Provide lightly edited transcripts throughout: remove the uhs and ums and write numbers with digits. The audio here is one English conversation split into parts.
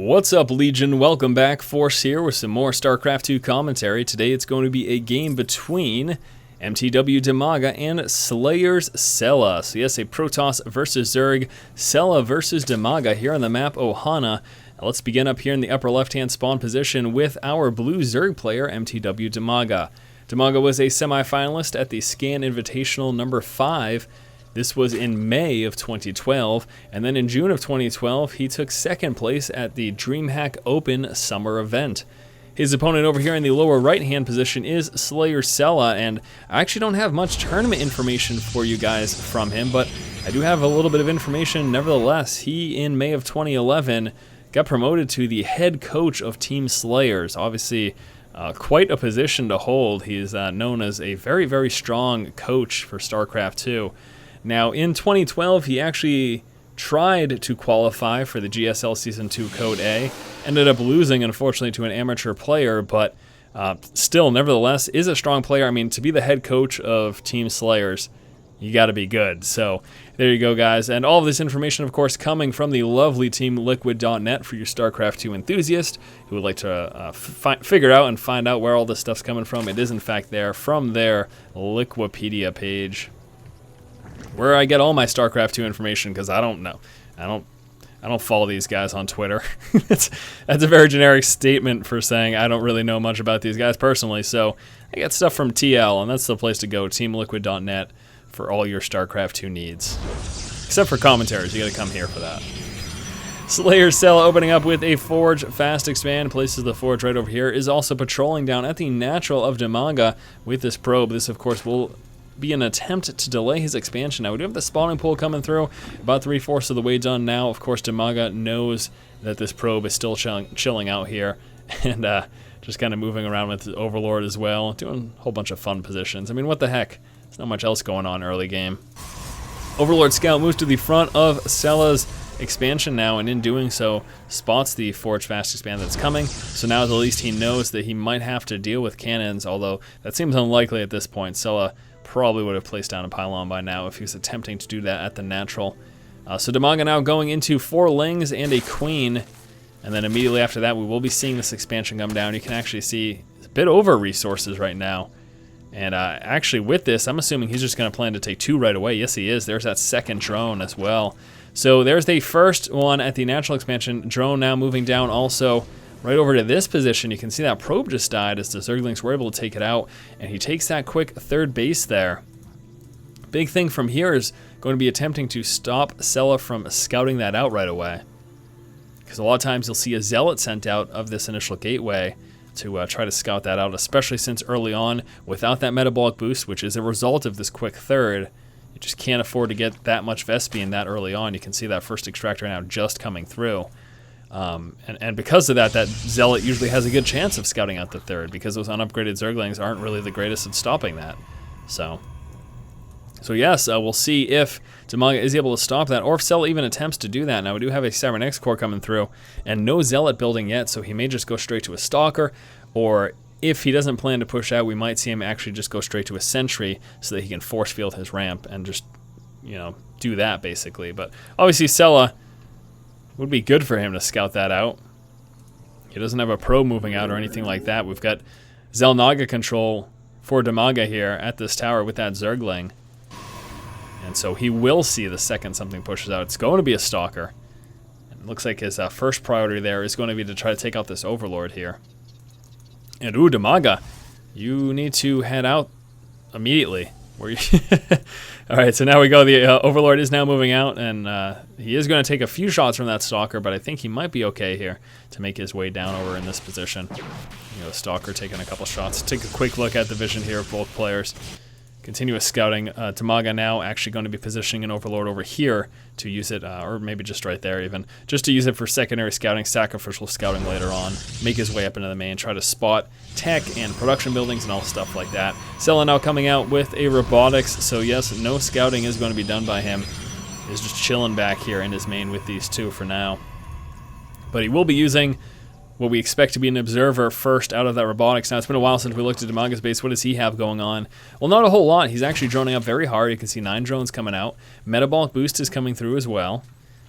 What's up, Legion? Welcome back. Force here with some more Starcraft 2 commentary. Today it's going to be a game between MTW DIMAGA and Slayer's Cella. So yes, a Protoss versus Zerg, Cella versus DIMAGA here on the map Ohana. Now let's begin up here in the upper left-hand spawn position with our blue Zerg player, MTW DIMAGA. DIMAGA was a semi-finalist at the Scan Invitational number 5. This was in May of 2012, and then in June of 2012, he took second place at the DreamHack Open Summer event. His opponent over here in the lower right-hand position is Slayer Cella, and I actually don't have much tournament information for you guys from him, but I do have a little bit of information nevertheless. He, in May of 2011, got promoted to the head coach of Team Slayers. Obviously, quite a position to hold. He is known as a very, very strong coach for StarCraft 2. Now, in 2012, he actually tried to qualify for the GSL Season 2 Code A, ended up losing, unfortunately, to an amateur player, but still, nevertheless, is a strong player. I mean, to be the head coach of Team Slayers, you got to be good. So, there you go, guys. And all of this information, of course, coming from the lovely team Liquid.net for your StarCraft 2 enthusiast who would like to figure out and find out where all this stuff's coming from. It is, in fact, there from their Liquipedia page, where I get all my StarCraft 2 information, because I don't know. I don't follow these guys on Twitter. That's a very generic statement for saying I don't really know much about these guys personally. So I get stuff from TL, and that's the place to go, teamliquid.net, for all your StarCraft 2 needs. Except for commentaries, you got to come here for that. Slayer Cella opening up with a Forge fast expand, places the Forge right over here, is also patrolling down at the natural of DIMAGA with this probe. This, of course, will be an attempt to delay his expansion. Now, we do have the spawning pool coming through, about 3/4 of the way done now. Of course, DIMAGA knows that this probe is still chilling out here, and just kind of moving around with the Overlord as well, doing a whole bunch of fun positions. I mean, what the heck? There's not much else going on early game. Overlord Scout moves to the front of Cella's expansion now, and in doing so, spots the Forge fast expand that's coming. So now at the least he knows that he might have to deal with cannons, although that seems unlikely at this point. Cella probably would have placed down a pylon by now if he was attempting to do that at the natural. So DIMAGA now going into 4 lings and a queen, and then immediately after that we will be seeing this expansion come down. You can actually see it's a bit over resources right now. And actually with this, I'm assuming he's just going to plan to take 2 right away. Yes, he is. There's that second drone as well. So there's the first one at the natural expansion. Drone now moving down also right over to this position. You can see that probe just died as the Zerglings were able to take it out, and he takes that quick third base there. Big thing from here is going to be attempting to stop Cella from scouting that out right away, because a lot of times you'll see a Zealot sent out of this initial gateway to try to scout that out, especially since early on, without that metabolic boost, which is a result of this quick third, you just can't afford to get that much Vespian that early on. You can see that first extractor now just coming through. And because of that, that Zealot usually has a good chance of scouting out the third, because those unupgraded Zerglings aren't really the greatest at stopping that. So yes, we'll see if DIMAGA is able to stop that, or if Cella even attempts to do that. Now, we do have a Cybernex core coming through, and no Zealot building yet, so he may just go straight to a Stalker, or if he doesn't plan to push out, we might see him actually just go straight to a Sentry so that he can force field his ramp and just, you know, do that, basically. But obviously, Cella would be good for him to scout that out. He doesn't have a probe moving out or anything like that. We've got Xel'Naga control for DIMAGA here at this tower with that Zergling. And so he will see the second something pushes out. It's going to be a Stalker. And it looks like his first priority there is going to be to try to take out this Overlord here. And ooh, DIMAGA, you need to head out immediately. Alright, so now we go. The Overlord is now moving out, and he is going to take a few shots from that Stalker, but I think he might be okay here to make his way down over in this position. You know, Stalker taking a couple shots. Take a quick look at the vision here of both players. Continuous scouting. DIMAGA now actually going to be positioning an Overlord over here to use it, or maybe just right there even, just to use it for secondary scouting, sacrificial scouting later on. Make his way up into the main, try to spot tech and production buildings and all stuff like that. Cella now coming out with a robotics, so yes, no scouting is going to be done by him. He's just chilling back here in his main with these 2 for now. But he will be using what we expect to be an observer first out of that robotics. Now, it's been a while since we looked at DIMAGA's base. What does he have going on? Well, not a whole lot. He's actually droning up very hard. You can see 9 drones coming out. Metabolic boost is coming through as well.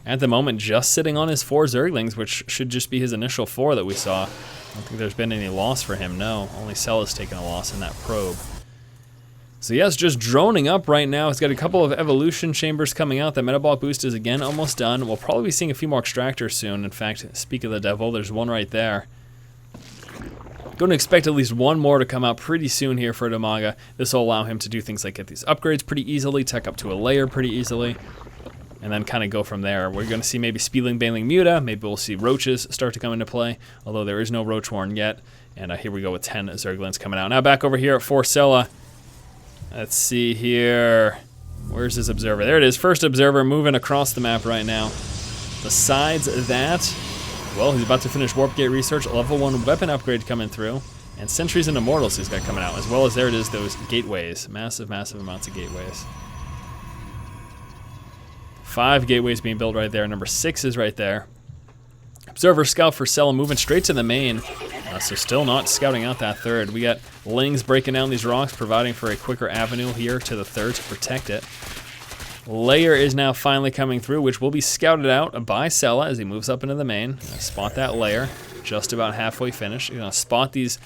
At the moment, just sitting on his 4 Zerglings, which should just be his initial 4 that we saw. I don't think there's been any loss for him, no. Only Cella's taken a loss in that probe. So yes, just droning up right now. It's got a couple of evolution chambers coming out. The metabolic boost is again almost done. We'll probably be seeing a few more extractors soon. In fact, speak of the devil, there's one right there. Going to expect at least one more to come out pretty soon here for DIMAGA. This will allow him to do things like get these upgrades pretty easily, tech up to a layer pretty easily, and then kind of go from there. We're going to see maybe Spieling, Baneling, Muta. Maybe we'll see Roaches start to come into play, although there is no Roach Horn yet. And here we go with 10 Zerglings coming out. Now back over here for Cella. Let's see here. Where's his observer? There it is. First observer moving across the map right now. Besides that, well, he's about to finish Warp Gate research, level 1 weapon upgrade coming through, and Sentries and Immortals he's got coming out, as well as there it is, those gateways. Massive, massive amounts of gateways. 5 gateways being built right there. Number 6 is right there. Observer Scout for Cella moving straight to the main, so still not scouting out that third. We got Lings breaking down these rocks, providing for a quicker avenue here to the third to protect it. Layer is now finally coming through, which will be scouted out by Cella as he moves up into the main. Spot that layer, just about halfway finished. You're gonna spot these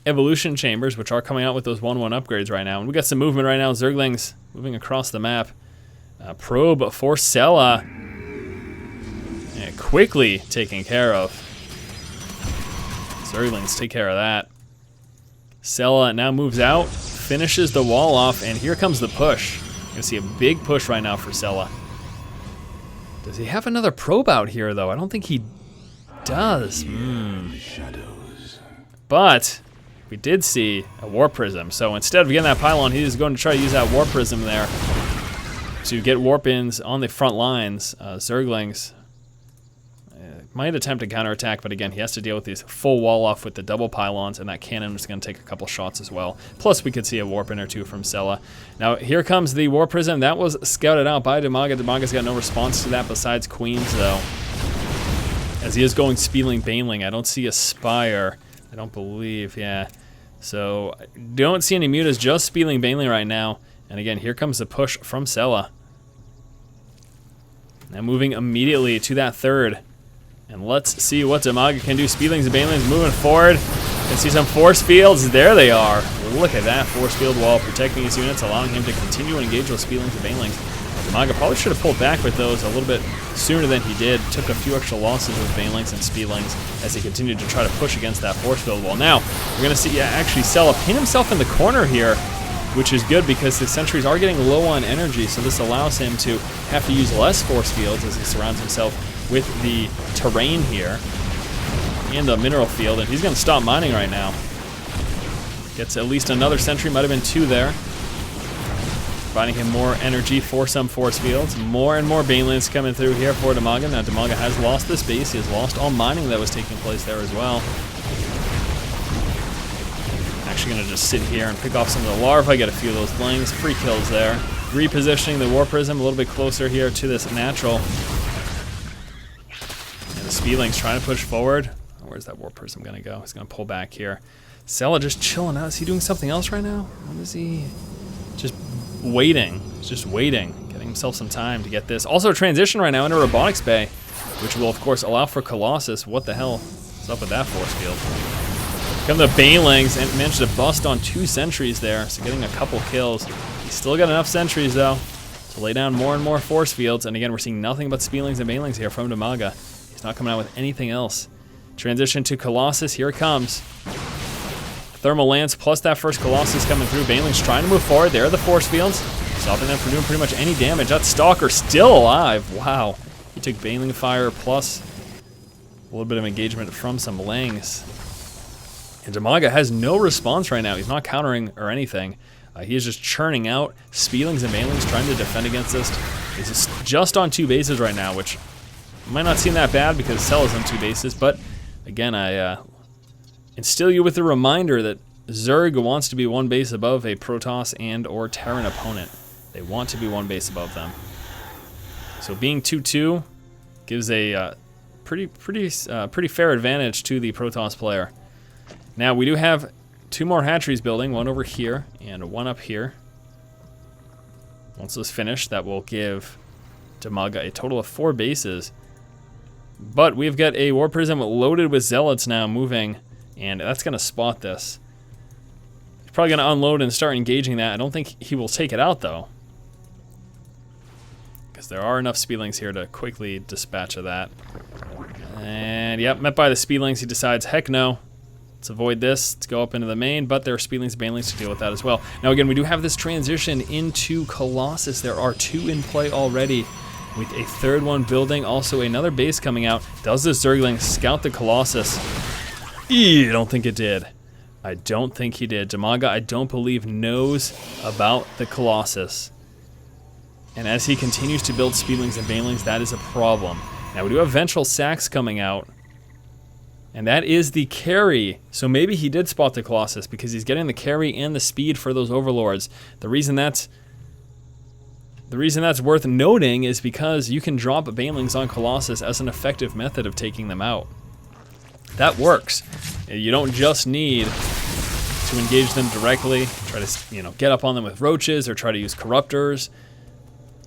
evolution chambers, which are coming out with those 1-1 upgrades right now. And we got some movement right now. Zerglings moving across the map. Probe for Cella. Yeah, quickly taken care of. Zerglings take care of that. Cella now moves out, finishes the wall off, and here comes the push. You're gonna see a big push right now for Cella. Does he have another probe out here, though? I don't think he does. But we did see a Warp Prism. So instead of getting that pylon, he's going to try to use that Warp Prism there to get warp-ins on the front lines. Zerglings might attempt a counterattack, but again, he has to deal with these full wall off with the double pylons, and that cannon is going to take a couple shots as well. Plus, we could see a warp-in or two from Cella. Now, here comes the Warp Prism. That was scouted out by DIMAGA. DIMAGA's got no response to that besides Queens, though. As he is going Spieling, Baneling. I don't see a Spire. I don't believe, yeah. So, don't see any Mutas, just Spieling, Baneling right now. And again, here comes the push from Cella. Now moving immediately to that third. And let's see what DIMAGA can do. Spielings and Banelings moving forward. Can see some force fields. There they are. Look at that force field wall protecting his units, allowing him to continue to engage with Spielings and Banelings. DIMAGA probably should have pulled back with those a little bit sooner than he did. Took a few extra losses with Banelings and Spielings as he continued to try to push against that force field wall. Now, we're going to see actually Cella pin himself in the corner here, which is good because his sentries are getting low on energy, so this allows him to have to use less force fields as he surrounds himself with the terrain here and the mineral field, and he's going to stop mining right now. Gets at least another sentry, might have been 2 there, providing him more energy for some force fields. More and more Banelings coming through here for DIMAGA. Now DIMAGA has lost this base, he has lost all mining that was taking place there as well. Actually going to just sit here and pick off some of the larvae, get a few of those Lings, free kills there. Repositioning the Warp Prism a little bit closer here to this natural. Spieling's trying to push forward. Where's that Warp Prism going to go? He's going to pull back here. Cella just chilling out. Is he doing something else right now? What is he? Just waiting. He's just waiting. Getting himself some time to get this. Also transition right now into Robotics Bay, which will, of course, allow for Colossus. What the hell is up with that force field? Come the Banelings and managed to bust on 2 sentries there, so getting a couple kills. He's still got enough sentries, though, to lay down more and more force fields. And again, we're seeing nothing but Spielings and Banelings here from DIMAGA. He's not coming out with anything else. Transition to Colossus. Here it comes. Thermal Lance plus that first Colossus coming through. Baneling's trying to move forward. There are the force fields, stopping them from doing pretty much any damage. That Stalker still alive. Wow. He took Baneling fire plus a little bit of engagement from some Lings. And DIMAGA has no response right now. He's not countering or anything. He is just churning out Spielings and Banelings trying to defend against this. He's just on 2 bases right now, which might not seem that bad because Cella's on 2 bases, but again, I instill you with the reminder that Zerg wants to be 1 base above a Protoss and or Terran opponent. They want to be 1 base above them. So being 2-2 gives a pretty fair advantage to the Protoss player. Now we do have 2 more hatcheries building, 1 over here and 1 up here. Once this finished, that will give DIMAGA a total of 4 bases. But we've got a War Prism loaded with Zealots now moving, and that's going to spot this. He's probably going to unload and start engaging that. I don't think he will take it out, though, because there are enough Speedlings here to quickly dispatch of that. And, yep, met by the Speedlings, he decides, heck no. Let's avoid this. Let's go up into the main, but there are Speedlings and Banelings to deal with that as well. Now, again, we do have this transition into Colossus. There are 2 in play already, with a 3rd one building. Also, another base coming out. Does the Zergling scout the Colossus? I don't think it did. I don't think he did. DIMAGA, I don't believe, knows about the Colossus. And as he continues to build Speedlings and Banelings, that is a problem. Now, we do have Ventral Sacs coming out. And that is the carry. So maybe he did spot the Colossus because he's getting the carry and the speed for those Overlords. The reason that's worth noting is because you can drop Banelings on Colossus as an effective method of taking them out. That works. You don't just need to engage them directly, try to, get up on them with roaches or try to use corruptors.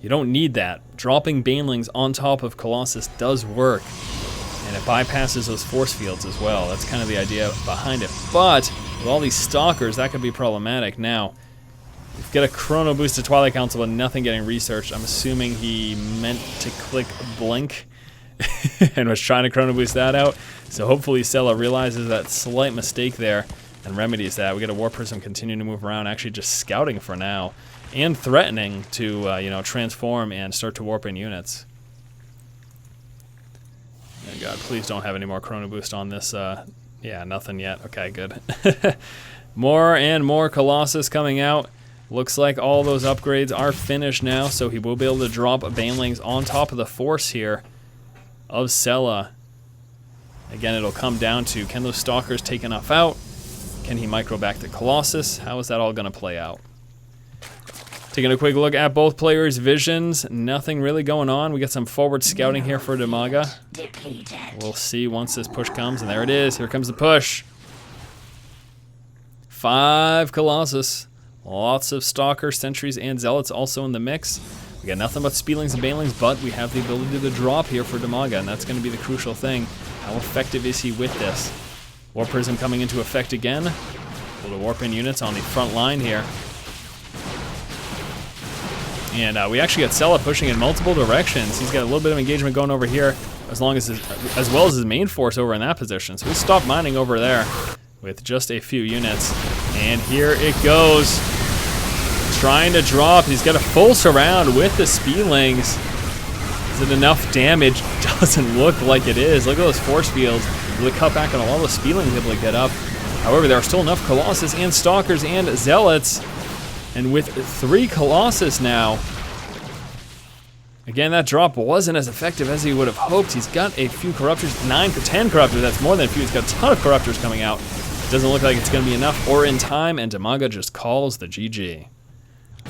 You don't need that. Dropping Banelings on top of Colossus does work. And it bypasses those force fields as well. That's kind of the idea behind it. But with all these Stalkers, that could be problematic. Now, we've got a Chrono Boost to Twilight Council, but nothing getting researched. I'm assuming he meant to click Blink and was trying to Chrono Boost that out. So hopefully Cella realizes that slight mistake there and remedies that. We got a War Prism continuing to move around, actually just scouting for now, and threatening to transform and start to warp in units. Oh God, please don't have any more Chrono Boost on this. Yeah, nothing yet. Okay, good. More and more Colossus coming out. Looks like all those upgrades are finished now, so he will be able to drop Banelings on top of the force here of Cella. Again, it'll come down to, can those Stalkers take enough out? Can he micro back the Colossus? How is that all going to play out? Taking a quick look at both players' visions. Nothing really going on. We got some forward scouting here for DIMAGA. We'll see once this push comes, and there it is. Here comes the push. 5 Colossus. Lots of Stalkers, Sentries, and Zealots also in the mix. We got nothing but Speedlings and Banelings, but we have the ability to drop here for DIMAGA, and that's going to be the crucial thing. How effective is he with this? War Prism coming into effect again. Able to warp in units on the front line here. And we actually got Cella pushing in multiple directions. He's got a little bit of engagement going over here, as well as his main force over in that position. So he stopped mining over there with just a few units. And here it goes. Trying to drop. He's got a full surround with the Speedlings. Is it enough damage? Doesn't look like it is. Look at those force fields. Really cut back on all the Speedlings able to get up. However, there are still enough Colossus and Stalkers and Zealots. And with 3 Colossus now, again, that drop wasn't as effective as he would have hoped. He's got a few Corruptors, 10 Corruptors, that's more than a few. He's got a ton of Corruptors coming out. It doesn't look like it's going to be enough or in time, and DIMAGA just calls the GG.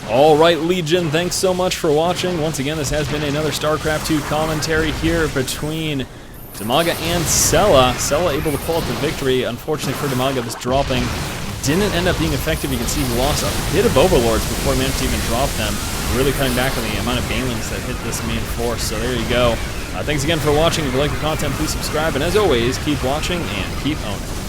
All right, Legion, thanks so much for watching. Once again, this has been another StarCraft 2 commentary here between DIMAGA and Cella. Cella able to pull out the victory. Unfortunately for DIMAGA, this dropping didn't end up being effective. You can see he lost a bit of Overlords before he managed to even drop them. Really cutting back on the amount of Banelings that hit this main force. So there you go. Thanks again for watching. If you like the content, please subscribe. And as always, keep watching and keep owning.